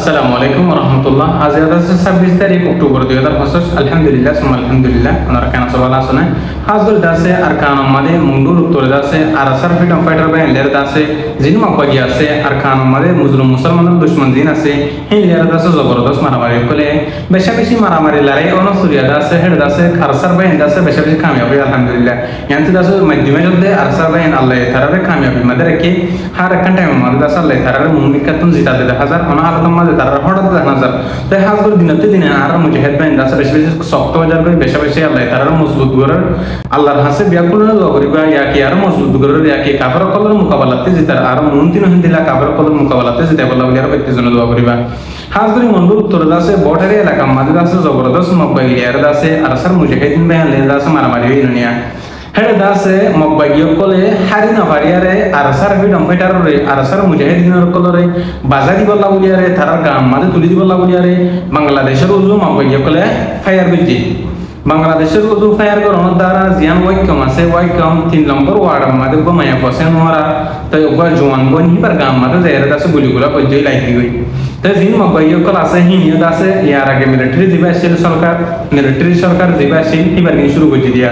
আসসালামু আলাইকুম রহমতুল্লাহ। আজ 26 তারিখ অক্টোবর 2025। আলহামদুলিল্লাহ সুম্মা আলহামদুলিল্লাহ। ওনারা কেন সবাল আসনে হাজর দাসে আর কান আমাদের মুন্ডুর উত্তর দাসে আর আসার ফ্রিডম ফাইটার বাই লের দাসে জিন মাপাগি আছে আর কান আমাদের মুসলমানের দুশ্মন জিন আছে হিন লের দাসে জবরদস্ত মারামারি করে বেশি মারামারি লড়াই অনুসুরিয়া দাসে হেড দাসে আরসার বাই দাসে বেশি কামিয়াবি আলহামদুলিল্লাহ। ইয়ান্তি দাসে মাধ্যমে যদি আরসার বাই আল্লাহ তারারে কামিয়াবি মাদের কি হার একটা টাইম মাদের দাসে আল্লাহ তারারে মুমিকাতুন জিতা দে হাজার অনা হালতম মাঝে তারা হঠাৎ দেখা যায় তাই হাজর দিনতে দিনে আর মুজাহিদ বাহিনী দাসে বেশি শক্ত হয়ে যাবে বেশি আল্লাহ তারা মজবুত করে আল্লাহর হাসে ব্যাকুলনে দোয়া করিবা ইয়াকে আর মজবুত করে ইয়াকে কাফের কলর মোকাবেলাতে জিতার আর মুনতিন হিন্দিলা কাফের কলর মোকাবেলাতে জিতা বলা বলি আর ব্যক্তি জন্য দোয়া করিবা। হাজরি মন্ডল উত্তর দাসে বর্ডারে এলাকা মাঝে দাসে জবরদস্ত মোবাইল ইয়ার দাসে আর সার মুজাহিদিন বাহিনী দাসে মারামারি হইনিয়া হেড দাসে মব্বাগিয় কলে হারি না ভারিয়ারে আর সার ফ্রিডম ফাইটারে আর সার মুজাহিদিনের কলরে বাজারি বল্লা বলিয়ারে তারার গাম মাঝে তুলি দিবল্লা বলিয়ারে বাংলাদেশের উজু মব্বাগিয় কলে ফায়ার বিজি বাংলাদেশের উজু ফায়ার করানোর দ্বারা জিয়ান ওয়াইকম আছে ওয়াইকম 3 নম্বর ওয়ার্ড মাঝে গোমায়া ফসে নোরা তাই ওপর জোয়ান বন হিবার গাম মাঝে যাইরে দাসে গুলিগুলা পর্যায়ে লাইকি গই তাই জিন মব্বাগিয় কল আছে হিনিয় দাসে ইয়ার আগে মিলিটারি দিবাসীল সরকার দিবাসীল হিবার নিয়ে শুরু করে দিয়া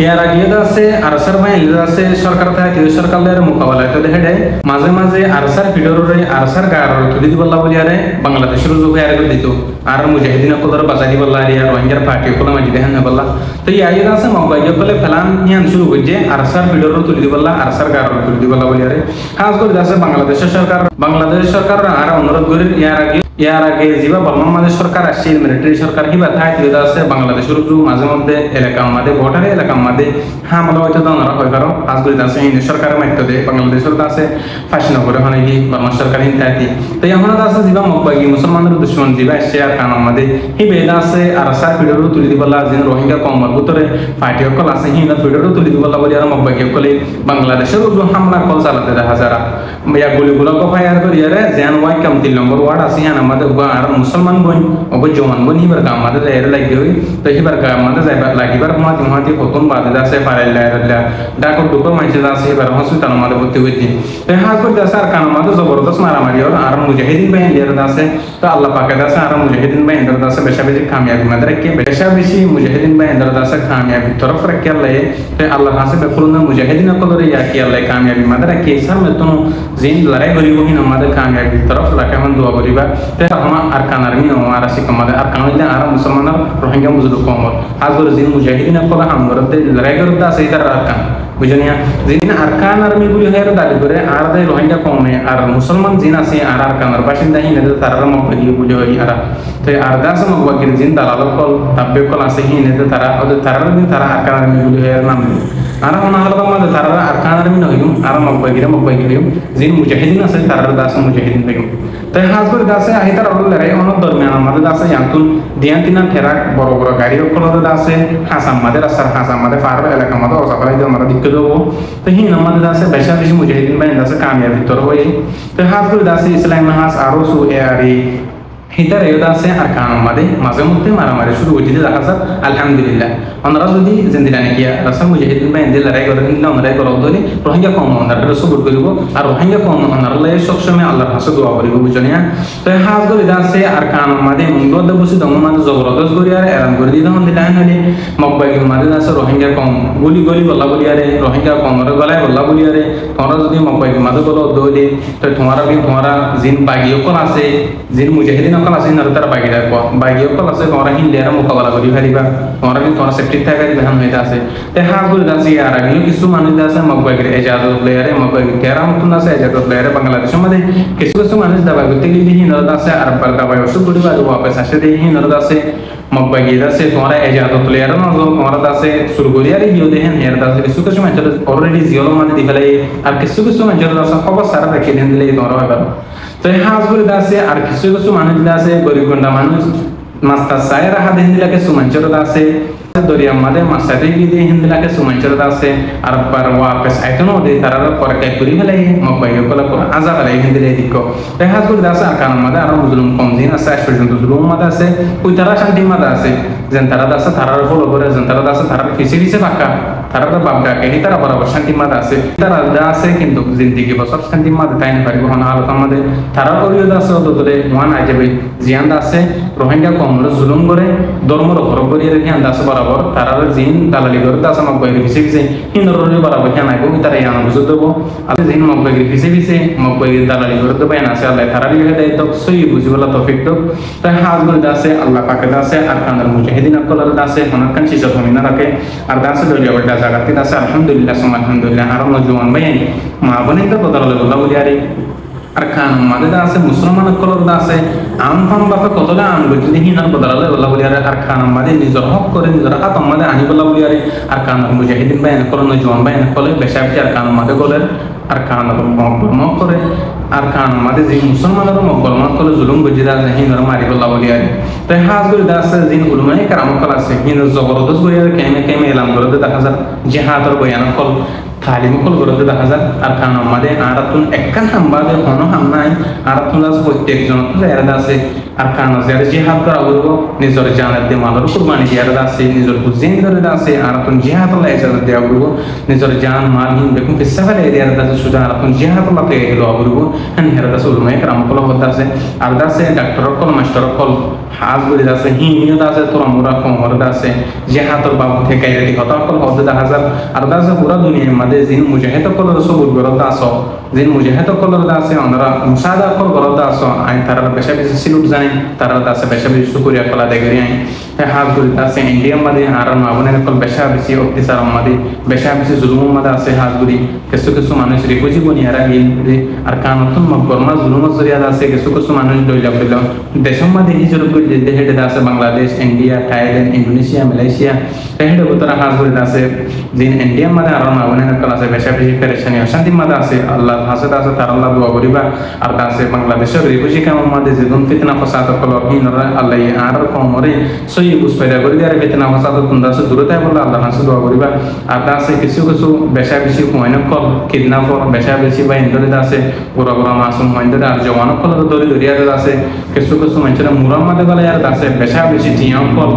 ইয়ার আগে আছে আরসার বাহিনী আছে সরকার থাকে সরকারের মোকাবেলা তো দেখে দেয় মাঝে মাঝে আরসার ফিডরে আরসার গার তুলি দিবল্লা বলিয়ারে বাংলাদেশের উজু ফায়ার করে দিত আর মুজাহিদিন কলর বাজারি বল্লা আর রোহিঙ্গার পার্টি কলম মাঝে দেখেন না বল্লা তো ইয়ার আছে মব্বাগিয় কলে ফেলান ইয়ান শুরু করছে আরসার ফিডর তুলি দিবল্লা আরসার গার তুলি দিবল্লা বলিয়ারে খাস করে আছে বাংলাদেশ সরকার আর অনুরোধ করে ইয়ার আগে জিবা বাংলাদেশ সরকার আসছে মিলিটারি সরকার হিবা থাই তুলে আছে বাংলাদেশের উজু মাঝে মধ্যে এলাকা মাঝে বর্ডারে এলাকা মাঝে হামলা হইতে দনরা হয় কারণ আজ করে আছে হিন্দু সরকারের মাধ্যমে বাংলাদেশের আছে ফাঁসিনগরে ওখানে কি বাংলাদেশ সরকার হিন্দি তো এখন আছে জিবা মব্বাগি মুসলমানের দুশ্মন জিবা আসছে আর কান মাঝে হিবে আছে আর সার ফিডরও তুলি দিবলা যেন রোহিঙ্গা কমর ভিতরে পার্টি সকল আছে হিন্দু ফিডরও তুলি দিবলা বলি আর মব্বাগি সকলে বাংলাদেশের উজু হামলা কল চালাতে দেখা যারা ইয়া গুলিগুলো ফায়ার করিয়ারে যেন ওয়াইকাম 3 নম্বর ওয়ার্ড আছে আমাদের আর মুসলমান বই অব জওয়ান বই হিবার গাম মাঝে যাইরে লাগি হই তো হিবার গাম মাঝে যাইবা লাগিবার মহাতি কতন বাদে আছে পারাইলা ডাকর দুকর মাইছে আছে হিবার হসপিটাল মাঝে ভর্তি হইতি তো হাজ করে আছে আর কান মাঝে জবরদস্ত মারামারি আর মুজাহিদিন বাহিনী আছে তো আল্লাহ পাকে আছে আর মুজাহিদিন বাহিনী আছে বেশি কামিয়াবি মাঝে রাখে বেশি মুজাহিদিন বাহিনী আছে কামিয়াবি তরফ রাখে আল্লাহ তো আল্লাহ হাসে বেকুলনা মুজাহিদিন কলরে ইয়াকি আল্লাহ কামিয়াবি মাঝে রাখে সার মেতন জিন লড়াই করিব হিন আমাদের কামিয়াবি তরফ রাখে মান দোয়া করিবা আমার আরকান আর্মি ও আর আসি কমাদে আরকান হইলে আর মুসলমানের রোহিঙ্গা মুজলু কমর হাজর জিন মুজাহিদিন কলা হামগরতে লড়াই করতে আছে ইদার আরকান বুঝনিয়া জিন আরকান আর্মি গুলি হের দাবি করে আর দে রোহিঙ্গা কমে আর মুসলমান জিন আছে আর আরকানের বাসিন্দা হিন তারা মকবি বুঝে হই আর তো আর দাস মকবি জিন দালাল কল তাব্বে কল আছে হিন তারা ওদের তারা আরকান আর্মি গুলি হের নাম আর ওনা হালকা মাঝে তারা আরকান আর্মি নহিম আর মকবি জিন মুজাহিদিন আছে তারা দাস মুজাহিদিন হইম তাই হাজর দাসে আহি তার লড়াই অনেক দরমিয়ান আমাদের দাসে ইয়াতুন দিয়ান্তিনা ফেরাক বড় বড় গাড়ি কলর দাসে হাসাম মাঝে রাস্তার হাসাম মাঝে পারবে এলাকা মাঝে অসাফালাই দিয়ে আমরা দিক্কত হবো তো হিন আমাদের দাসে বেশি মুজাহিদিন বাহিনী দাসে কামিয়াবি ভিতর হই তো হাজর দাসে ইসলাম হাস আরো সু এয়ারি হিতার এও আছে আর কান মাঝে মধ্যে মারামারি শুরু হইতে দেখা যায় আলহামদুলিল্লাহ ওনারা যদি জিন্দিরা নাকি রাসা মুজাহিদিন বাহিনী লড়াই করে কিন্তু লড়াই করা ধরে রোহিঙ্গা কম ওনারা সবুর করিব আর রোহিঙ্গা কম ওনারা সবসময় আল্লাহর হাসে দোয়া করিব বুঝনিয়া তো হাজ করে আছে আর কান মাঝে মুন্ড বসে দম মাঝে জবরদস্ত করি আর এরাম করে দিলে হন দিলে হলে মব্বাগি মাঝে আছে রোহিঙ্গা কম গুলি বল্লা বলি আরে রোহিঙ্গা কমর গলায় বল্লা বলি আরে তোমরা যদি মব্বাগি মাঝে বলো দৌড়ে তো তোমরা জিন বাগিও কল আছে জিন মুজাহিদিন কল আছে না তারা বাগি রাখবো বাগিও কল আছে তোমরা হিন্দিয়ারা মোকাবেলা করি পারিবা তোমরা সেফটি থাকার বেহান হইতে আছে তাই হাজ করে আছে আর আগে কিছু মানুষ আছে মব্বাগির এজাজত লেয়ারে মব্বাগি তেরা মতন আছে এজাজত লেয়ারে বাংলাদেশের মধ্যে কিছু মানুষ দাবা করতে গেলে হিনরত আছে আর দাবাই ওষুধ করিবা আর ওয়াপস আসে দিয়ে হিনরত আছে মব্বাগি আছে তোমরা এজাজত লেয়ারে নজর তোমরা আছে শুরু করি আর ইও দেখেন হের আছে কিছু মানুষ অলরেডি জিওলো মানে দি ফেলাই আর কিছু মানুষ আছে খবর সারা রেখে দেন দিলে তোমরা হয় পারো তো হাজ করে আছে আর কিছু মানুষ আছে গরিব গন্ডা মানুষ মাস্টার সায়ের হাত হিন্দিলাকে সুমাঞ্চরত আছে দরিয়া মাঝে মাসাতে গিয়ে হিন্দিলাকে সুমাঞ্চরত আছে আর পার ওয়াপস আইতনো দে তারা পরে কাই করি ফেলাই মব্বাই কলা পর আজা ফেলাই হিন্দিলে দিক তাই হাজ করে আছে আর কান মাঝে আর মুসলিম কম দিন আছে আজ পর্যন্ত জুলুম মাঝে আছে ওই তারা শান্তি মাঝে আছে যেন তারা আছে তারার ফলো করে যেন তারা আছে তারার ফেসিলিটিসে ফাঁকা তারা বাপ ডাকে তারা বরাবর শান্তি মাদ আছে তারা দা আছে কিন্তু জিন্দিগি বছর শান্তি মাদ তাই না পারিব হন হালত আমাদের তারা করিও আছে অতদরে ওয়ান আইজাবে জিয়ান আছে রোহিঙ্গা কমর জুলুম করে ধর্মর উপর করিয়ে রেখে আন্দা আছে বরাবর তারা জিন দালালি করে দাসা মক বাইরে ফিসে ফিসে হিন্দর বরাবর কেন আইব তারা ইয়ান বুঝে দেবো আপনি জিন মক বাইরে ফিসে ফিসে মক বাইরে দালালি করে দেবো এন আছে আল্লাহ তারা লিখে দেয় তো সই বুঝিবলা তৌফিক তো তাই হাত করে আছে আল্লাহ পাকে আছে আর কান্দার মুজাহিদিন আকলার আছে হনাকান শিশা ফমিনা রাখে আর দাসে দলিয়া বড় জায়গাতে আছে আলহামদুলিল্লাহ সুম আলহামদুলিল্লাহ আর নজওয়ান ভাই মা বোনের বদলে বলা বলি আরে আর খান মাদে আছে মুসলমান আকলার আছে আম ফাম বাপে কতটা আম গতি হিনার বদলে বলা বলি আরে আর খান মাদে নিজের হক করে নিজের হাত আমাদে আনি বলা বলি আরে আর কান্দার মুজাহিদিন ভাই আকলার নজওয়ান ভাই আকলে বেশাবি আর কান মাদে গলের আর কান মক করে আর কান মাদে যে মুসলমানের মকলমান করে জুলুম গজিরা হিনার মারি বলা বলি আরে তাই হাজ করে দাসে জিন উলমায়ে কারাম কল আছে হিনার জবরদস্ত করে কেমে কেমে এলাম করে দেখা যায় জিহাদর বয়ান কল তালিম কল করে দেখা যায় আর কান মাদে আরাতুন একখান হামবাদে হন হাম নাই আরাতুন দাস প্রত্যেকজন তো এরা আছে আর কান যারা জিহাদ করা বলব নিজের জানের দে মালর কুরবানি দিয়া আছে নিজের বুঝিন ধরে আছে আরাতুন জিহাদ লা ইজাজত দেয়া বলব নিজের জান মাল হিন বেকুম ফিসাফালে দিয়া আছে সুজা আরাতুন জিহাদ লা তে এলো বলব হন হেরা দাস উলমায়ে কারাম কল হদ আছে আর দাসে ডাক্তার কল মাস্টার কল হাজ করে আছে হিমিও দাসে তোরা মোরা কমর দাসে জিহাদর বাবু থেকে এটি কথা কল হদ দেখা যায় আর দাসে পুরা দুনিয়ার মধ্যে জিন মুজাহিদ কল সবুর গরদ দাস জিন মুজাহিদ কল দাসে আমরা মুসাদা কল গরদ দাস আই তারা বেশা বেশি সিলুট জানে তারা দাসে বেশা বেশি শুকরিয়া কলা দেগরি আই হাজ করে দাসে ইন্ডিয়া মধ্যে আর মাবনের কল বেশা বেশি অত্যাচার মধ্যে বেশা বেশি জুলুম মধ্যে আছে হাজ করি কিছু কিছু মানুষ রিফিউজি বনিয়ারা গিয়ে আর কানতুন মকবরমা জুলুম জরিয়া আছে কিছু কিছু মানুষ দইলা বইলা দেশের মধ্যে হিজরত করে হেডে আছে Bangladesh India Thailand Indonesia Malaysia হেডে উত্তরা হাজ করে আছে জিন ইন্ডিয়া মধ্যে আর মাবনের কল আছে বেশা বেশি পেরেশানি অশান্তি মধ্যে আছে আল্লাহ হাসদ আছে তার আল্লাহ দোয়া করিবা আর আছে বাংলাদেশের রিফিউজি কামের মধ্যে যে দুন ফিতনা ফাসাদ কল হিনরা আল্লাহ আর কমরে সই বুঝ পাইরা করে দিয়ে ফিতনা ফাসাদ তোমরা আছে দূরতে বলে আল্লাহ হাসদ দোয়া করিবা আর আছে কিছু কিছু বেশা বেশি ময়না কল কিডন্যাপর বেশা বেশি বা ইন্দরে আছে পুরা পুরা মাসুম মহিন্দরে আর জওয়ান কল দরি দরিয়া আছে কিছু কিছু মানুষের মুরার মধ্যে গেলে আর আছে বেশা বেশি টিয়াম কল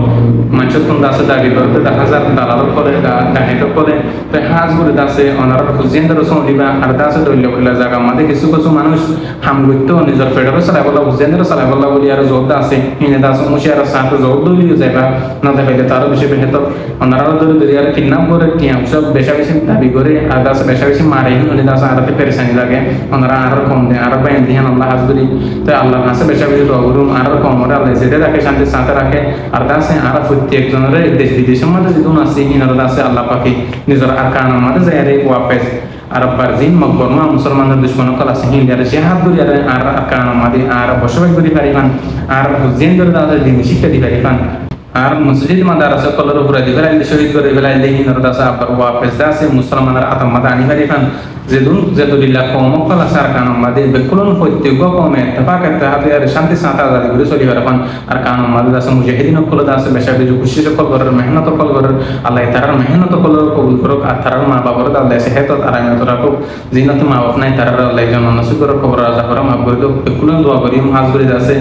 মানুষের তোমরা আছে দাবি করতে দেখা যায় দালাল করে ডাহিত করে তো হাজ করে আছে অনার হুজিন্দর দিবা আর দাসে দইলে বলে জায়গা মধ্যে কিছু কিছু মানুষ হাম করতে নিজের ফেডারে চালাই বলা হুজিন্দর চালাই বলা বলি আর জোর আছে হিনে দাস মুশি আর সাথে জোর দলিয়ে যাবা না দেখাইলে তারও বেশি বেহত অনারা দরি দরি আর কিডন্যাপ করে টিয়াম সব বেশা বেশি দাবি করে আর দাস বেশা বেশি মারে হিনে দাস আরতে পেরেশানি লাগে ওনারা আর কম দেয় আর বাইন দিহান আল্লাহ হাজগুলি তো আল্লাহ কাছে বেশা বেশি দোয়া আর কম ওরা আল্লাহ যেটা রাখে শান্তির সাথে রাখে আর দাসে আর প্রত্যেকজনের দেশ বিদেশের মধ্যে যেগুলো আছে হিনারা দাসে আল্লাহ পাখি নিজের আর কানের মধ্যে যায় রে ওয়াপেস আর বারজিন মকবরমা মুসলমানদের দুশ্মন কল আছে হিন্দার জিহাদ করি আর কানের মধ্যে আর বসবাস করি পারিবান আর হুজিন ধরে দাসে দিন শিক্ষা দি পারিবান আর মসজিদ মাদারাসা কলর উপরে দিবেলাইল শহীদ করে দিবেলাইল হিনারা দাসে আবার ওয়াপেস দাসে মুসলমানের আতম মাদা আনি পারিবান যেদুন যেদুলিল্লাহ কওম কলা সারকান মাদে বেকুলন প্রত্যেক কওমে ইত্তেফাক ইত্তেহাদ আর শান্তি সাথে আজাদি করে চলি পারবান আর কান মাদে দাস মুজাহিদিন কল দাস বেশা বেজু খুশি কল করার মেহনত কল করার আল্লাহ তারার মেহনত কল কবুল করুক আর তারার মা বাবার আল্লাহ সেহত আর আমিনত রাখুক জিনাত মা বাপ নাই তারার আল্লাহ জন নসিব করুক কবর রাজা করা মাফ করে দাও বেকুলন দোয়া করি হাজ করে দাসে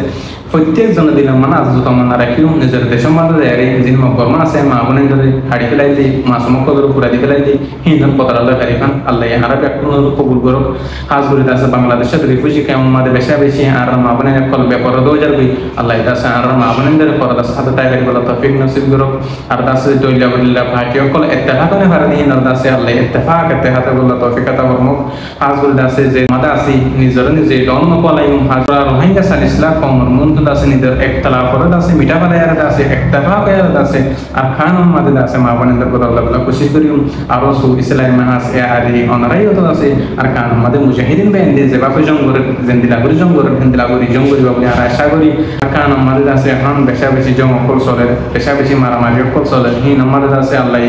প্রত্যেকজন দিলাম মানে আজ যত মানা রাখিও নিজের দেশের মধ্যে যাই যিনি মকবরমা আছে মা বোনের ধরে হাড়ি ফেলাই দিই মাসুম কদর পুরা দি ফেলাই দিই হিন্দন পতার আল্লাহ হারিফান আল্লাহ হারা ব্যাকুল কবুল করুক হাজ করে দাসে বাংলাদেশের রিফিউজি কেমন মাদে বেশা বেশি আর মা বোনের কল ব্যাপার 2020 আল্লাহ দাসে আর মা বোনের পর দাস হাতে তাই বলা তৌফিক নসিব করুক আর দাসে দইলা বলিল্লা ভাটিও কল ইত্তেফাকনে ফারদি হিন্দর দাসে আল্লাহ ইত্তেফাক ইত্তেহাতে বলা তৌফিক আতা বরমুক হাজ করে দাসে যে মাদা আসি নিজের নিজে ডন কলাইম হাজরা রোহিঙ্গা সালিসলা কমর মুন দাসে নিদের ইখতিলাফ করে দাসে মিটা বালায়ার দাসে ইত্তেফাক এর দাসে আর খানম মাদে দাসে মা বোনের বলা আল্লাহ খুশি করিম আর সু ইসলাম মাহাস এ আদি অনারাই হতো দাসে আর কান মাদে মুজাহিদিন বেন্দে যে বাপে জঙ্গর জেন্দিলা করি জঙ্গর জেন্দিলা করি জঙ্গরি বাবলি আর আশা করি কান মাদে দাসে হান বেশা বেশি জঙ্গ কল চলে বেশা বেশি মারামারি কল চলে হিন মাদে দাসে আল্লাহ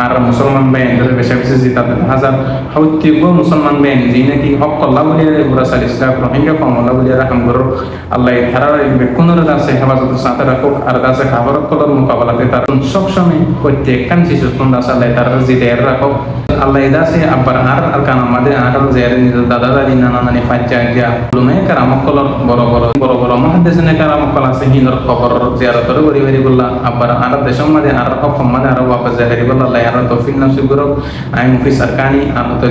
আর মুসলমান বেন্দে বেশা বেশি জিতা হাজার হত্যিব মুসলমান বেন যিনি কি হক আল্লাহ বলি পুরা সালিসলা রোহিঙ্গা কম আল্লাহ বলি রাহম করো আল্লাহ ধারা বেকুনের আছে হেফাজত সাথে রাখুক আর আছে খাবার কলর মোকাবেলাতে তার সবসময় প্রত্যেক কান শিশু আছে আল্লাহ তার জিতে রাখুক আল্লাহ ইদাসে আব্বার আর কান আমাদের আর জের দাদা দাদি নানা নানি ফাজ্জা গিয়া লুমে কারামক কলর বড় বড় মহাদেশনে কারামক কল আছে হিন্দর খবর জিয়ারতর করি বেরি বললা আব্বার আর দেশম মাঝে আর হকম মাঝে আর ওয়াপাস জাহেরি বললা আল্লাহ আর তৌফিক নসিব করুক আমি মুফি সরকানি আহমদ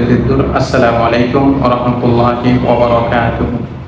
আসসালামু আলাইকুম ওয়া রাহমাতুল্লাহি ওয়া বারাকাতুহু।